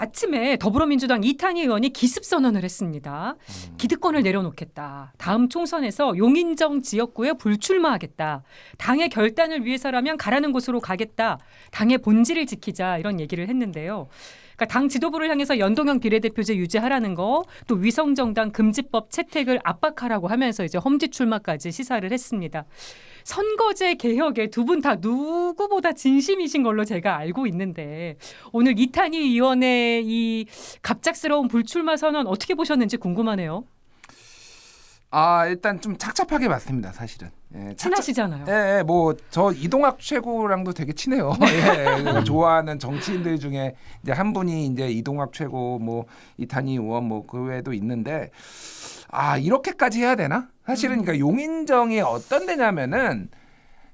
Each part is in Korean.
아침에 더불어민주당 이탄희 의원이 기습 선언을 했습니다. 기득권을 내려놓겠다. 다음 총선에서 용인정 지역구에 불출마하겠다. 당의 결단을 위해서라면 가라는 곳으로 가겠다. 당의 본질을 지키자 이런 얘기를 했는데요. 그러니까 당 지도부를 향해서 연동형 비례대표제 유지하라는 거, 또 위성정당 금지법 채택을 압박하라고 하면서 이제 험지 출마까지 시사를 했습니다. 선거제 개혁에 두 분 다 누구보다 진심이신 걸로 제가 알고 있는데 오늘 이탄희 의원의 이 갑작스러운 불출마 선언 어떻게 보셨는지 궁금하네요. 일단 좀 착잡하게 봤습니다, 사실은. 예, 친하시잖아요. 예, 뭐 저 이동학 최고랑도 되게 친해요. 예, 좋아하는 정치인들 중에 이제 한 분이 이제 이동학 최고, 뭐 이탄희 의원, 뭐 그 외에도 있는데 이렇게까지 해야 되나? 사실은 그러니까 용인정이 어떤 데냐면은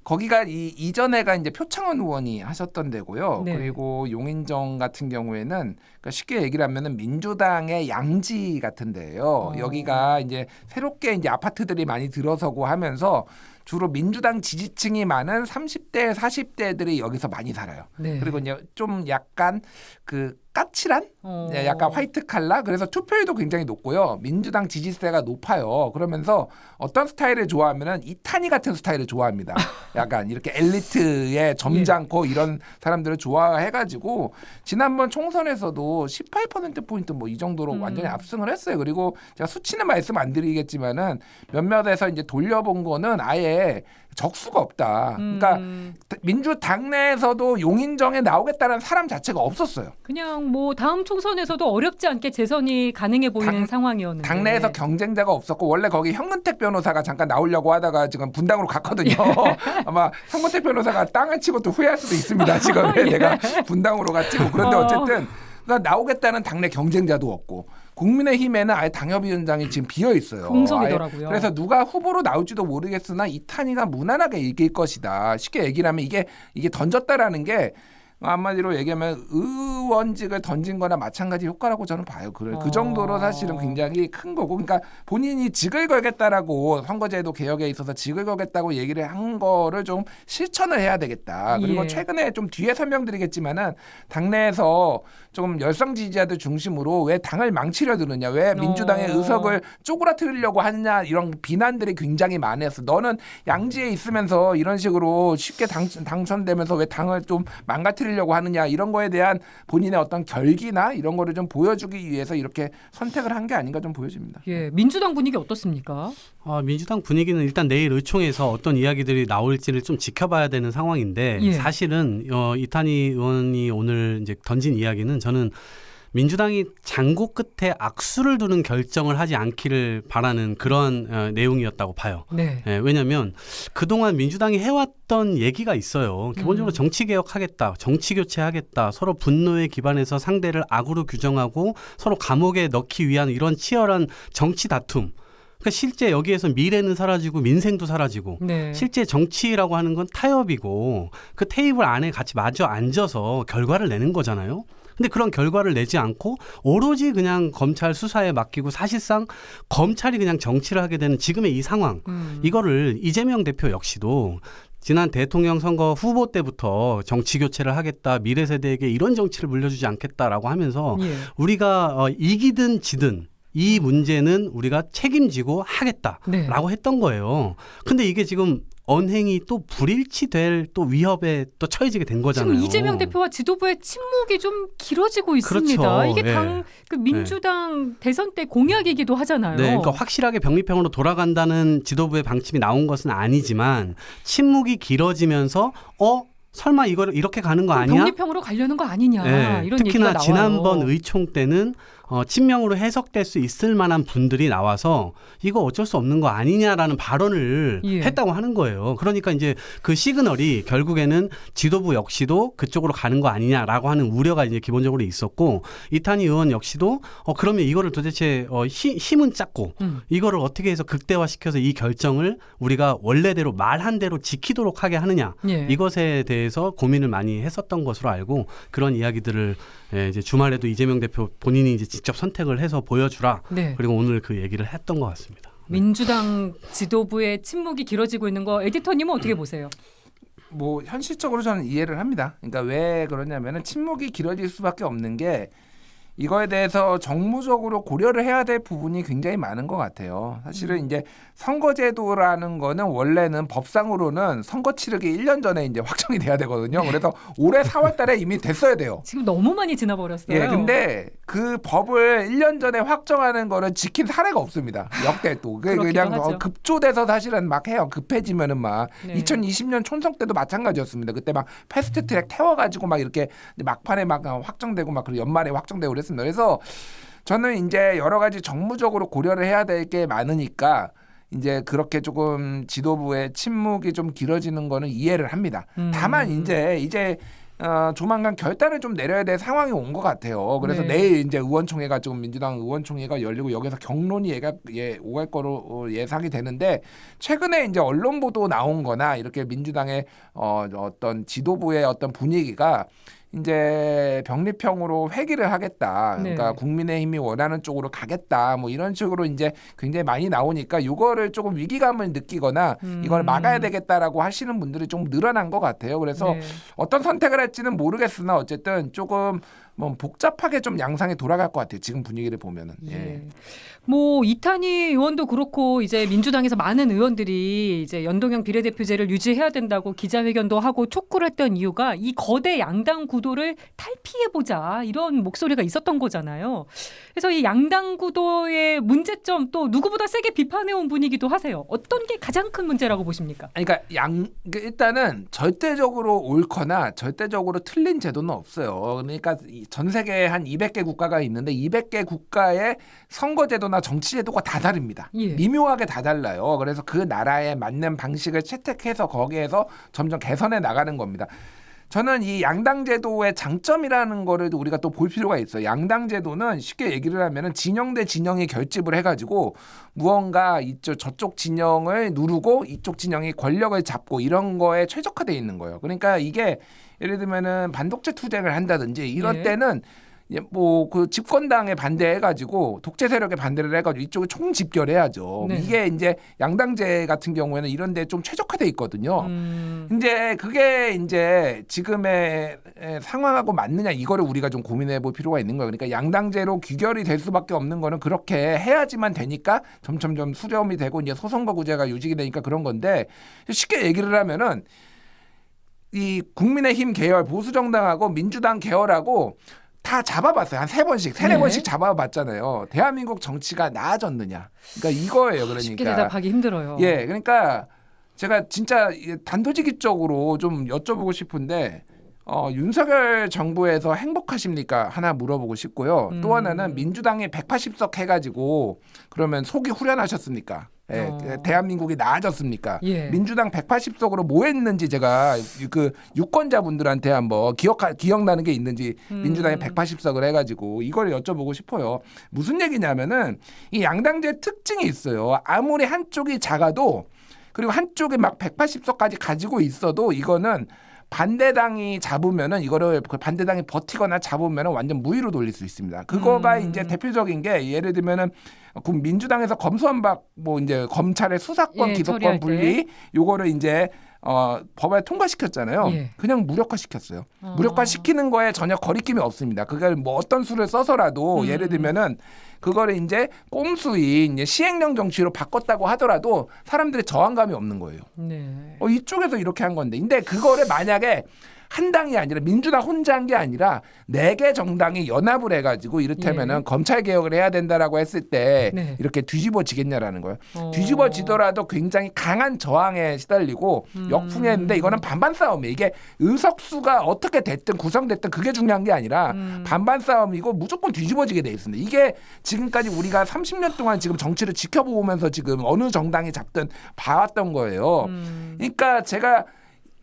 거기가 이전에가 이제 표창원 의원이 하셨던 데고요. 네. 그리고 용인정 같은 경우에는 그러니까 쉽게 얘기를 하면은 민주당의 양지 같은 데예요. 여기가 이제 새롭게 이제 아파트들이 많이 들어서고 하면서 주로 민주당 지지층이 많은 30대, 40대들이 여기서 많이 살아요. 네. 그리고 이제 좀 약간 그 까칠한 약간 화이트 칼라 그래서 투표율도 굉장히 높고요. 민주당 지지세가 높아요. 그러면서 어떤 스타일을 좋아하면은 이탄희 같은 스타일을 좋아합니다. 약간 이렇게 엘리트에 점잖고 이런 사람들을 좋아해가지고 지난번 총선에서도 18%포인트 뭐 이 정도로 완전히 압승을 했어요. 그리고 제가 수치는 말씀 안 드리겠지만은 몇몇에서 이제 돌려본 거는 아예 적수가 없다. 그러니까 민주당 내에서도 용인정에 나오겠다는 사람 자체가 없었어요. 그냥 뭐 다음 총선에서도 어렵지 않게 재선이 가능해 보이는 상황이었는데 당내에서 경쟁자가 없었고 원래 거기 현근택 변호사가 잠깐 나오려고 하다가 지금 분당으로 갔거든요. 아마 현근택 변호사가 땅을 치고 또 후회할 수도 있습니다. 지금 내가 분당으로 갔지. 그런데 어쨌든 그러니까 나오겠다는 당내 경쟁자도 없고 국민의힘에는 아예 당협위원장이 지금 비어 있어요. 공석이더라고요. 그래서 누가 후보로 나올지도 모르겠으나 이탄희가 무난하게 이길 것이다. 쉽게 얘기를 하면 이게 던졌다라는 게 한마디로 얘기하면 의원직을 던진 거나 마찬가지 효과라고 저는 봐요. 그 정도로 사실은 굉장히 큰 거고. 그러니까 본인이 직을 걸겠다라고 선거제도 개혁에 있어서 직을 걸겠다고 얘기를 한 거를 좀 실천을 해야 되겠다. 그리고 최근에 좀 뒤에 설명드리겠지만은 당내에서 좀 열성 지지자들 중심으로 왜 당을 망치려 드느냐. 왜 민주당의 의석을 쪼그라뜨리려고 하느냐. 이런 비난들이 굉장히 많았어. 너는 양지에 있으면서 이런 식으로 쉽게 당선되면서 왜 당을 좀 망가뜨리려고 하느냐 이런 거에 대한 본인의 어떤 결기나 이런 거를 좀 보여주기 위해서 이렇게 선택을 한 게 아닌가 좀 보여집니다. 예, 민주당 분위기 어떻습니까? 민주당 분위기는 일단 내일 의총에서 어떤 이야기들이 나올지를 좀 지켜봐야 되는 상황인데 사실은 이탄희 의원이 오늘 이제 던진 이야기는 저는 민주당이 장고 끝에 악수를 두는 결정을 하지 않기를 바라는 그런 내용이었다고 봐요. 네. 왜냐하면 그동안 민주당이 해왔던 얘기가 있어요. 기본적으로 정치개혁하겠다, 정치교체하겠다, 서로 분노에 기반해서 상대를 악으로 규정하고 서로 감옥에 넣기 위한 이런 치열한 정치 다툼. 그러니까 실제 여기에서 미래는 사라지고 민생도 사라지고 실제 정치라고 하는 건 타협이고 그 테이블 안에 같이 마주 앉아서 결과를 내는 거잖아요. 근데 그런 결과를 내지 않고 오로지 그냥 검찰 수사에 맡기고 사실상 검찰이 그냥 정치를 하게 되는 지금의 이 상황 이거를 이재명 대표 역시도 지난 대통령 선거 후보 때부터 정치 교체를 하겠다. 미래 세대에게 이런 정치를 물려주지 않겠다라고 하면서 우리가 이기든 지든 이 문제는 우리가 책임지고 하겠다라고 했던 거예요. 근데 이게 지금 언행이 또 불일치될 또 위협에 또 처해지게 된 거잖아요. 지금 이재명 대표와 지도부의 침묵이 좀 길어지고 있습니다. 그렇죠. 이게 그 민주당 대선 때 공약이기도 하잖아요. 네, 그러니까 확실하게 병리평으로 돌아간다는 지도부의 방침이 나온 것은 아니지만 침묵이 길어지면서 설마 이걸 이렇게 가는 거 아니야? 병리평으로 가려는 거 아니냐 이런 얘기가 특히나 나와요. 지난번 의총 때는 친명으로 해석될 수 있을 만한 분들이 나와서 이거 어쩔 수 없는 거 아니냐라는 발언을 했다고 하는 거예요. 그러니까 이제 그 시그널이 결국에는 지도부 역시도 그쪽으로 가는 거 아니냐라고 하는 우려가 이제 기본적으로 있었고 이탄희 의원 역시도 그러면 이거를 도대체 힘은 작고 이거를 어떻게 해서 극대화시켜서 이 결정을 우리가 원래대로 말한 대로 지키도록 하게 하느냐 이것에 대해서 고민을 많이 했었던 것으로 알고 그런 이야기들을 이제 주말에도 이재명 대표 본인이 이제 직접 선택을 해서 보여주라. 그리고 오늘 그 얘기를 했던 것 같습니다. 민주당 지도부의 침묵이 길어지고 있는 거 에디터님은 어떻게 보세요? 뭐 현실적으로 저는 이해를 합니다. 그러니까 왜 그러냐면은 침묵이 길어질 수밖에 없는 게 이거에 대해서 정무적으로 고려를 해야 될 부분이 굉장히 많은 것 같아요. 사실은 이제 선거제도라는 거는 원래는 법상으로는 선거 치르기 1년 전에 이제 확정이 돼야 되거든요. 그래서 올해 4월 달에 이미 됐어야 돼요. 지금 너무 많이 지나버렸어요. 예, 근데 그 법을 1년 전에 확정하는 거는 지킨 사례가 없습니다. 역대 또. 그냥 하죠. 급조돼서 사실은 막 해요. 급해지면은 막. 네. 2020년 총선 때도 마찬가지였습니다. 그때 막 패스트 트랙 태워가지고 막 이렇게 막판에 막 확정되고 막 그리고 연말에 확정되고 그랬습니다. 그래서 저는 이제 여러 가지 정무적으로 고려를 해야 될 게 많으니까 이제 그렇게 조금 지도부의 침묵이 좀 길어지는 거는 이해를 합니다. 다만 이제 조만간 결단을 좀 내려야 될 상황이 온 것 같아요. 그래서 네. 내일 이제 의원총회가 좀 민주당 의원총회가 열리고 여기서 경론이 오갈 거로 예상이 되는데 최근에 이제 언론 보도 나온거나 이렇게 민주당의 어떤 지도부의 어떤 분위기가 이제 병립형으로 회귀를 하겠다. 그러니까 네. 국민의힘이 원하는 쪽으로 가겠다. 뭐 이런 식으로 이제 굉장히 많이 나오니까 이거를 조금 위기감을 느끼거나 이걸 막아야 되겠다라고 하시는 분들이 좀 늘어난 것 같아요. 그래서 네. 어떤 선택을 할지는 모르겠으나 어쨌든 조금 뭐 복잡하게 좀 양상이 돌아갈 것 같아요. 지금 분위기를 보면은. 예. 예. 뭐 이탄희 의원도 그렇고 이제 민주당에서 많은 의원들이 이제 연동형 비례대표제를 유지해야 된다고 기자회견도 하고 촉구를 했던 이유가 이 거대 양당 구도를 탈피해 보자 이런 목소리가 있었던 거잖아요. 그래서 이 양당 구도의 문제점 또 누구보다 세게 비판해온 분이기도 하세요. 어떤 게 가장 큰 문제라고 보십니까? 그러니까 일단은 절대적으로 옳거나 절대적으로 틀린 제도는 없어요. 그러니까 전 세계에 한 200개 국가가 있는데 200개 국가의 선거제도나 정치제도가 다 다릅니다. 예. 미묘하게 다 달라요. 그래서 그 나라에 맞는 방식을 채택해서 거기에서 점점 개선해 나가는 겁니다. 저는 이 양당제도의 장점이라는 거를 우리가 또 볼 필요가 있어요. 양당제도는 쉽게 얘기를 하면은 진영 대 진영이 결집을 해가지고 무언가 저쪽 진영을 누르고 이쪽 진영이 권력을 잡고 이런 거에 최적화되어 있는 거예요. 그러니까 이게 예를 들면은 반독재 투쟁을 한다든지 이런 네. 때는 뭐 그 집권당에 반대해가지고 독재 세력에 반대를 해가지고 이쪽을 총집결해야죠. 네. 이게 이제 양당제 같은 경우에는 이런데 좀 최적화돼 있거든요. 이제 그게 이제 지금의 상황하고 맞느냐 이거를 우리가 좀 고민해볼 필요가 있는 거예요. 그러니까 양당제로 귀결이 될 수밖에 없는 거는 그렇게 해야지만 되니까 점점점 수렴이 되고 이제 소선거구제가 유지가 되니까 그런 건데 쉽게 얘기를 하면은 이 국민의힘 계열 보수정당하고 민주당 계열하고 다 잡아봤어요. 한 3번씩, 3-4번씩 잡아봤잖아요. 대한민국 정치가 나아졌느냐. 그러니까 이거예요. 그러니까. 쉽게 대답하기 힘들어요. 예, 그러니까 제가 진짜 단도직입적으로 좀 여쭤보고 싶은데 윤석열 정부에서 행복하십니까? 하나 물어보고 싶고요. 또 하나는 민주당이 180석 해가지고 그러면 속이 후련하셨습니까? 예, 대한민국이 나아졌습니까? 예. 민주당 180석으로 뭐 했는지 제가 그 유권자분들한테 한번 기억나는 게 있는지 민주당이 180석을 해가지고 이걸 여쭤보고 싶어요. 무슨 얘기냐면은 이 양당제 특징이 있어요. 아무리 한쪽이 작아도 그리고 한쪽이 막 180석까지 가지고 있어도 이거는 반대당이 잡으면은 이거를 반대당이 버티거나 잡으면은 완전 무위로 돌릴 수 있습니다. 그거가 이제 대표적인 게 예를 들면은 민주당에서 검수완박 뭐 이제 검찰의 수사권 예, 기소권 처리할 분리 요거를 이제 법에 통과시켰잖아요. 예. 그냥 무력화시켰어요. 무력화시키는 거에 전혀 거리낌이 없습니다. 그걸 뭐 어떤 수를 써서라도 예를 들면은 그거를 이제 꼼수인 이제 시행령 정치로 바꿨다고 하더라도 사람들이 저항감이 없는 거예요. 네. 이쪽에서 이렇게 한 건데, 근데 그거를 만약에 한 당이 아니라 민주당 혼자 한 게 아니라 4개 정당이 연합을 해가지고 이를테면은 검찰 개혁을 해야 된다라고 했을 때 네. 이렇게 뒤집어지겠냐라는 거예요. 뒤집어지더라도 굉장히 강한 저항에 시달리고 역풍했는데 이거는 반반 싸움이에요. 이게 의석수가 어떻게 됐든 구성됐든 그게 중요한 게 아니라 반반 싸움이고 무조건 뒤집어지게 돼 있습니다. 이게 지금까지 우리가 30년 동안 지금 정치를 지켜보면서 지금 어느 정당이 잡든 봐왔던 거예요. 그러니까 제가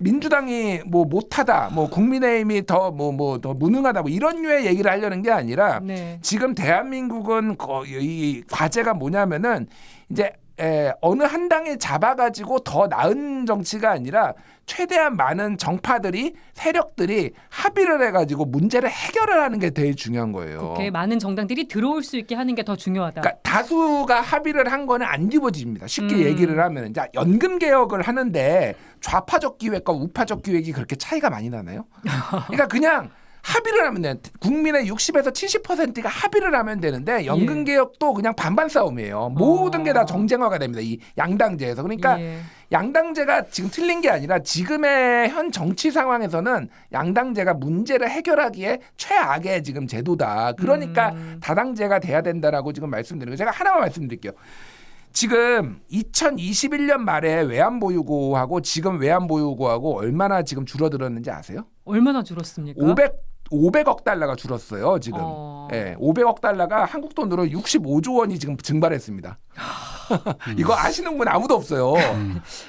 민주당이 뭐 못하다, 뭐 국민의힘이 더 더 무능하다, 뭐 이런 류의 얘기를 하려는 게 아니라 네. 지금 대한민국은 이 과제가 뭐냐면은 이제 어느 한 당에 잡아가지고 더 나은 정치가 아니라 최대한 많은 정파들이 세력들이 합의를 해가지고 문제를 해결을 하는 게 제일 중요한 거예요. 그렇게 많은 정당들이 들어올 수 있게 하는 게 더 중요하다. 그러니까 다수가 합의를 한 거는 안 뒤집어집니다. 쉽게 얘기를 하면 자 연금 개혁을 하는데 좌파적 기획과 우파적 기획이 그렇게 차이가 많이 나나요? 그러니까 그냥 합의를 하면 돼. 국민의 60에서 70%가 합의를 하면 되는데 연금 개혁도 그냥 반반 싸움이에요. 모든 게 다 정쟁화가 됩니다. 이 양당제에서. 그러니까 양당제가 지금 틀린 게 아니라 지금의 현 정치 상황에서는 양당제가 문제를 해결하기에 최악의 지금 제도다. 그러니까 다당제가 돼야 된다라고 지금 말씀드리고 제가 하나만 말씀드릴게요. 지금 2021년 말에 외환보유고하고 지금 외환보유고하고 얼마나 지금 줄어들었는지 아세요? 얼마나 줄었습니까? 500억 달러가 줄었어요. 지금. 네, 500억 달러가 한국 돈으로 65조 원이 지금 증발했습니다. 이거 아시는 분 아무도 없어요.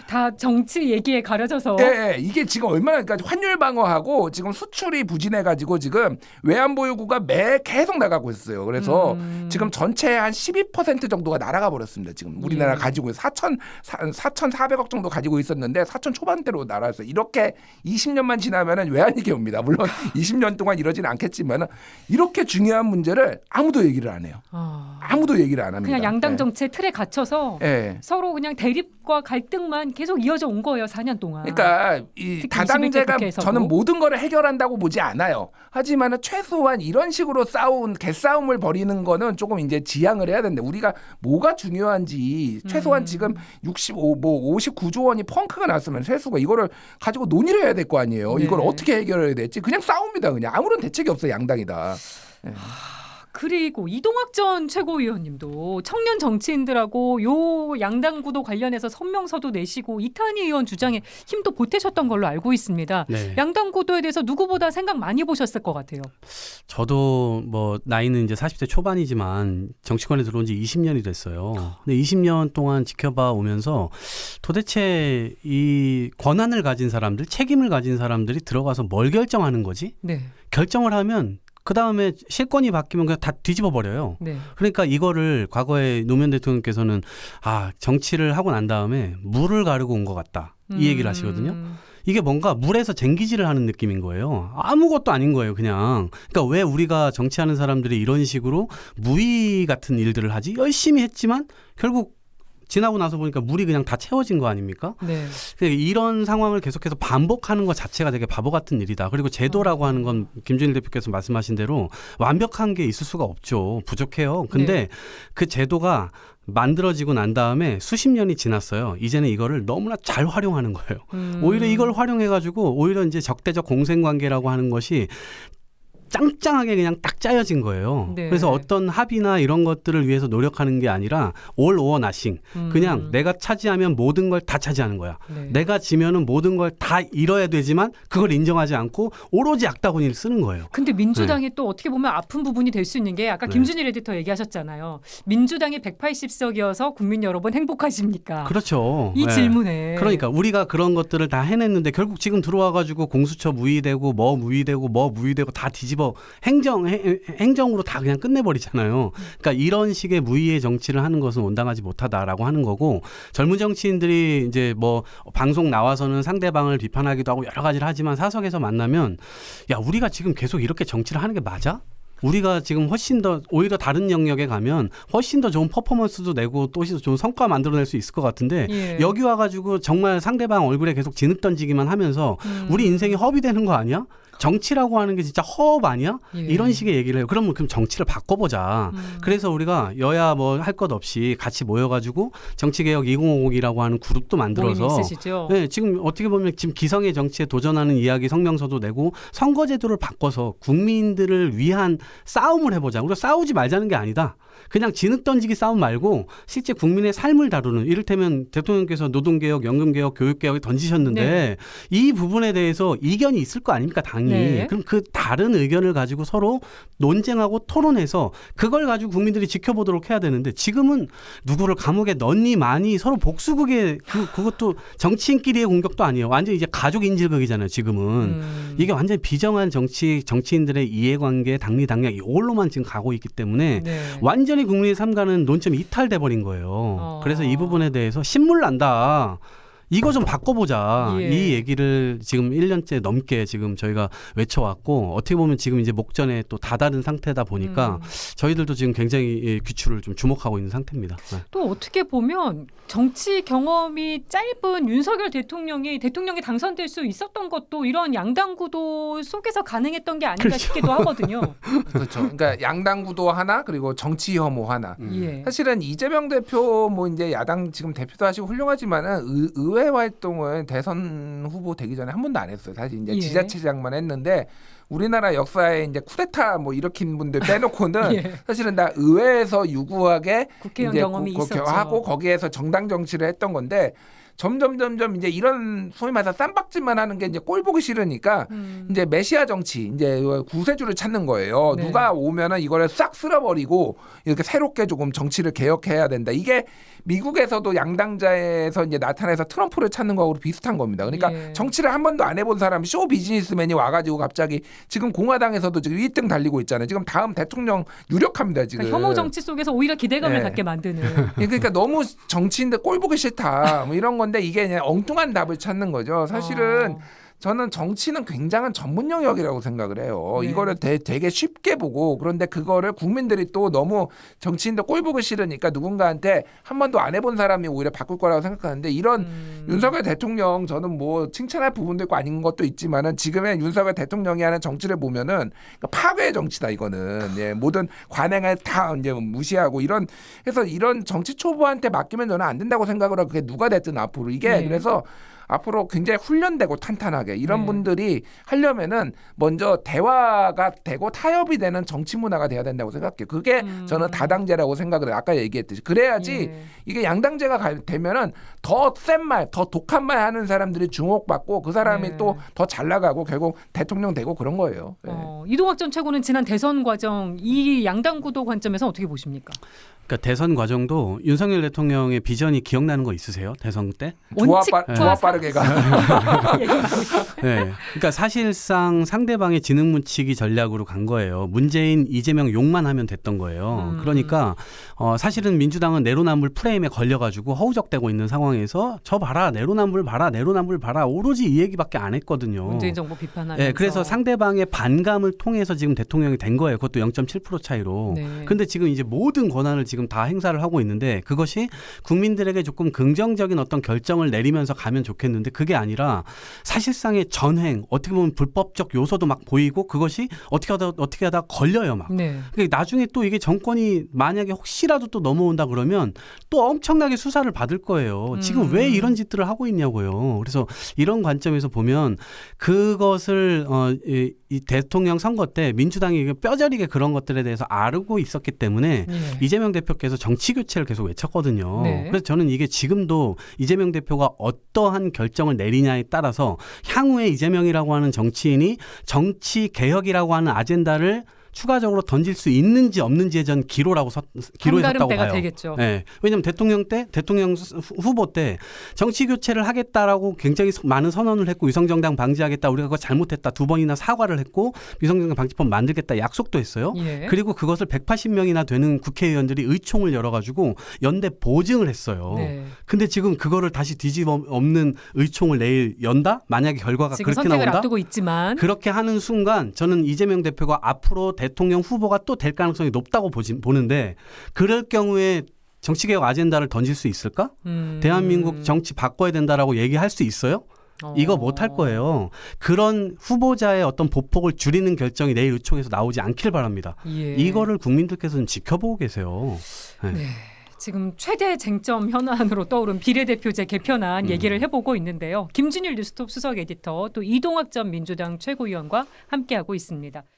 다 정치 얘기에 가려져서. 네, 이게 지금 얼마나 그러니까 환율 방어하고 지금 수출이 부진해가지고 지금 외환보유고가 계속 나가고 있어요. 그래서 지금 전체 한 12% 정도가 날아가 버렸습니다. 지금 우리나라 가지고 4,400억 정도 가지고 있었는데 4천 초반대로 날아갔어요. 이렇게 20년만 지나면은 외환위기 옵니다. 물론 20년 동안 이러지는 않겠지만 이렇게 중요한 문제를 아무도 얘기를 안 해요. 아무도 얘기를 안 합니다. 그냥 양당 정치의 틀에 갇혀서 서로 그냥 대립과 갈등만 계속 이어져 온 거예요. 4년 동안. 그러니까 이 다당제가 저는 모든 거를 해결한다고 보지 않아요. 하지만 최소한 이런 식으로 개싸움을 벌이는 거는 조금 이제 지양을 해야 되는데 우리가 뭐가 중요한지 최소한 지금 59조 원이 펑크가 났으면 세수가 이거를 가지고 논의를 해야 될 거 아니에요. 이걸 어떻게 해결해야 될지 그냥 싸웁니다. 그냥 아무런 대책이 없어요. 양당이다. 그리고 이동학 전 최고위원님도 청년 정치인들하고 요 양당 구도 관련해서 성명서도 내시고 이탄희 의원 주장에 힘도 보태셨던 걸로 알고 있습니다. 양당 구도에 대해서 누구보다 생각 많이 보셨을 것 같아요. 저도 뭐 나이는 이제 40대 초반이지만 정치권에 들어온 지 20년이 됐어요. 근데 20년 동안 지켜봐 오면서 도대체 이 권한을 가진 사람들, 책임을 가진 사람들이 들어가서 뭘 결정하는 거지? 결정을 하면 그 다음에 실권이 바뀌면 그냥 다 뒤집어 버려요. 그러니까 이거를 과거에 노무현 대통령께서는 정치를 하고 난 다음에 물을 가르고 온 것 같다. 이 얘기를 하시거든요. 이게 뭔가 물에서 쟁기질을 하는 느낌인 거예요. 아무것도 아닌 거예요, 그냥. 그러니까 왜 우리가 정치하는 사람들이 이런 식으로 무의 같은 일들을 하지? 열심히 했지만 결국 지나고 나서 보니까 물이 그냥 다 채워진 거 아닙니까? 이런 상황을 계속해서 반복하는 것 자체가 되게 바보 같은 일이다. 그리고 제도라고 하는 건 김준일 대표께서 말씀하신 대로 완벽한 게 있을 수가 없죠. 부족해요. 근데 그 제도가 만들어지고 난 다음에 수십 년이 지났어요. 이제는 이거를 너무나 잘 활용하는 거예요. 오히려 이걸 활용해가지고 오히려 이제 적대적 공생관계라고 하는 것이 짱짱하게 그냥 딱 짜여진 거예요. 그래서 어떤 합의나 이런 것들을 위해서 노력하는 게 아니라 all or nothing. 그냥 내가 차지하면 모든 걸 다 차지하는 거야. 내가 지면은 모든 걸 다 잃어야 되지만 그걸 인정하지 않고 오로지 악다구니를 쓰는 거예요. 근데 민주당이 또 어떻게 보면 아픈 부분이 될 수 있는 게 아까 김준일 에디터 얘기하셨잖아요. 민주당이 180석이어서 국민 여러분 행복하십니까? 그렇죠. 이 질문에. 그러니까 우리가 그런 것들을 다 해냈는데 결국 지금 들어와가지고 공수처 무의되고 뭐 무의되고 다 뒤집어 행정으로 다 그냥 끝내버리잖아요. 그러니까 이런 식의 무의의 정치를 하는 것은 온당하지 못하다라고 하는 거고 젊은 정치인들이 이제 뭐 방송 나와서는 상대방을 비판하기도 하고 여러 가지를 하지만 사석에서 만나면 야 우리가 지금 계속 이렇게 정치를 하는 게 맞아? 우리가 지금 훨씬 더 오히려 다른 영역에 가면 훨씬 더 좋은 퍼포먼스도 내고 또 좋은 성과 만들어낼 수 있을 것 같은데 여기 와가지고 정말 상대방 얼굴에 계속 진흙 던지기만 하면서 우리 인생이 허비되는 거 아니야? 정치라고 하는 게 진짜 허업 아니야? 이런 식의 얘기를 해요. 그럼 정치를 바꿔보자. 그래서 우리가 여야 뭐 할 것 없이 같이 모여가지고 정치개혁 2050이라고 하는 그룹도 만들어서 지금 어떻게 보면 지금 기성의 정치에 도전하는 이야기 성명서도 내고 선거제도를 바꿔서 국민들을 위한 싸움을 해보자. 우리가 싸우지 말자는 게 아니다. 그냥 진흙 던지기 싸움 말고 실제 국민의 삶을 다루는 이를테면 대통령께서 노동개혁, 연금개혁, 교육개혁을 던지셨는데 이 부분에 대해서 이견이 있을 거 아닙니까 당연히. 그럼 그 다른 의견을 가지고 서로 논쟁하고 토론해서 그걸 가지고 국민들이 지켜보도록 해야 되는데 지금은 누구를 감옥에 넣니 마니 서로 복수극에 그것도 정치인끼리의 공격도 아니에요. 완전 이제 가족 인질극이잖아요 지금은. 이게 완전히 비정한 정치인들의 이해관계 당리당략 이걸로만 지금 가고 있기 때문에 완전히 국민의 삶과는 논점이 이탈돼 버린 거예요. 그래서 이 부분에 대해서 신물 난다. 이거 좀 바꿔보자. 예. 이 얘기를 지금 1년째 넘게 지금 저희가 외쳐왔고 어떻게 보면 지금 이제 목전에 또 다다른 상태다 보니까 저희들도 지금 굉장히 귀추를 좀 주목하고 있는 상태입니다. 네. 또 어떻게 보면 정치 경험이 짧은 윤석열 대통령이 당선될 수 있었던 것도 이런 양당 구도 속에서 가능했던 게 아닌가 그렇죠. 싶기도 하거든요. 그렇죠. 그러니까 양당 구도 하나 그리고 정치 혐오 하나. 예. 사실은 이재명 대표 뭐 이제 야당 지금 대표도 하시고 훌륭하지만은 의회 활동을 대선 후보 되기 전에 한 번도 안 했어요. 사실 이제 예. 지자체장만 했는데 우리나라 역사에 이제 쿠데타 뭐 일으킨 분들 빼놓고는 예. 사실은 다 의회에서 유구하게 국회의원 이제 경험이 있었죠. 하고 거기에서 정당 정치를 했던 건데 점점 이제 이런 소위 말해서 쌈박질만 하는 게 이제 꼴 보기 싫으니까 이제 메시아 정치 이제 구세주를 찾는 거예요. 네. 누가 오면은 이거를 싹 쓸어버리고 이렇게 새롭게 조금 정치를 개혁해야 된다. 이게 미국에서도 양당자에서 이제 나타나서 트럼프를 찾는 거하고 비슷한 겁니다. 그러니까 예. 정치를 한 번도 안 해본 사람 쇼 비즈니스맨이 와가지고 갑자기 지금 공화당에서도 지금 1등 달리고 있잖아요. 지금 다음 대통령 유력합니다. 지금. 그러니까 혐오 정치 속에서 오히려 기대감을 네. 갖게 만드는. 그러니까 너무 정치인데 꼴 보기 싫다. 뭐 이런 건데 이게 그냥 엉뚱한 답을 찾는 거죠. 사실은 저는 정치는 굉장한 전문 영역이라고 생각을 해요. 네. 이거를 되게 쉽게 보고 그런데 그거를 국민들이 또 너무 정치인들 꼴 보기 싫으니까 누군가한테 한 번도 안 해본 사람이 오히려 바꿀 거라고 생각하는데 이런 윤석열 대통령 저는 뭐 칭찬할 부분도 있고 아닌 것도 있지만은 지금의 윤석열 대통령이 하는 정치를 보면은 파괴의 정치다 이거는. 예, 모든 관행을 다 이제 무시하고 이런 해서 이런 정치 초보한테 맡기면 저는 안 된다고 생각을 하고 그게 누가 됐든 앞으로 이게 네. 그래서 앞으로 굉장히 훈련되고 탄탄하게 이런 네. 분들이 하려면은 먼저 대화가 되고 타협이 되는 정치 문화가 돼야 된다고 생각해요. 그게 저는 다당제라고 생각을 해요. 아까 얘기했듯이 그래야지 예. 이게 양당제가 되면은 더 센 말, 더 독한 말 하는 사람들이 주목받고 그 사람이 네. 또 더 잘 나가고 결국 대통령 되고 그런 거예요. 네. 이동학 전 최고는 지난 대선 과정 이 양당 구도 관점에서 어떻게 보십니까? 그러니까 대선 과정도 윤석열 대통령의 비전이 기억나는 거 있으세요? 대선 때? 조합 빠르게가. 네. 그러니까 사실상 상대방의 지능문치기 전략으로 간 거예요. 문재인, 이재명 욕만 하면 됐던 거예요. 그러니까 사실은 민주당은 내로남불 프레임에 걸려가지고 허우적대고 있는 상황에서 저 봐라 내로남불 봐라 오로지 이 얘기밖에 안 했거든요. 문재인 정부 비판하면서. 네, 그래서 상대방의 반감을 통해서 지금 대통령이 된 거예요. 그것도 0.7% 차이로. 네. 근데 지금 이제 모든 권한을 지금 다 행사를 하고 있는데 그것이 국민들에게 조금 긍정적인 어떤 결정을 내리면서 가면 좋겠는데 그게 아니라 사실상의 전횡 어떻게 보면 불법적 요소도 막 보이고 그것이 어떻게 하다 걸려요 막. 네. 그러니까 나중에 또 이게 정권이 만약에 혹시라도 또 넘어온다 그러면 또 엄청나게 수사를 받을 거예요. 지금 왜 이런 짓들을 하고 있냐고요. 그래서 이런 관점에서 보면 그것을 이 대통령 선거 때 민주당이 뼈저리게 그런 것들에 대해서 알고 있었기 때문에 예. 이재명 대표께서 정치 교체를 계속 외쳤거든요. 네. 그래서 저는 이게 지금도 이재명 대표가 어떠한 결정을 내리냐에 따라서 향후에 이재명이라고 하는 정치인이 정치 개혁이라고 하는 아젠다를 추가적으로 던질 수 있는지 없는지에 전 기로에 섰다고 때가 봐요. 되겠죠. 네. 왜냐하면 대통령 후보 때 정치 교체를 하겠다라고 굉장히 많은 선언을 했고 위성정당 방지하겠다 우리가 그거 잘못했다 2번이나 사과를 했고 위성정당 방지법 만들겠다 약속도 했어요. 예. 그리고 그것을 180명이나 되는 국회의원들이 의총을 열어가지고 연대 보증을 했어요. 네. 근데 지금 그거를 다시 뒤집어 엎는 의총을 내일 연다? 만약에 결과가 지금 그렇게 선택을 나온다? 앞두고 있지만 그렇게 하는 순간 저는 이재명 대표가 앞으로 대통령 후보가 또 될 가능성이 높다고 보는데 그럴 경우에 정치개혁 아젠다를 던질 수 있을까? 대한민국 정치 바꿔야 된다라고 얘기할 수 있어요? 이거 못할 거예요. 그런 후보자의 어떤 보폭을 줄이는 결정이 내일 의총에서 나오지 않길 바랍니다. 예. 이거를 국민들께서는 지켜보고 계세요. 네. 네. 지금 최대 쟁점 현안으로 떠오른 비례대표제 개편안 얘기를 해보고 있는데요. 김준일 뉴스톱 수석 에디터 또 이동학 전 민주당 최고위원과 함께하고 있습니다.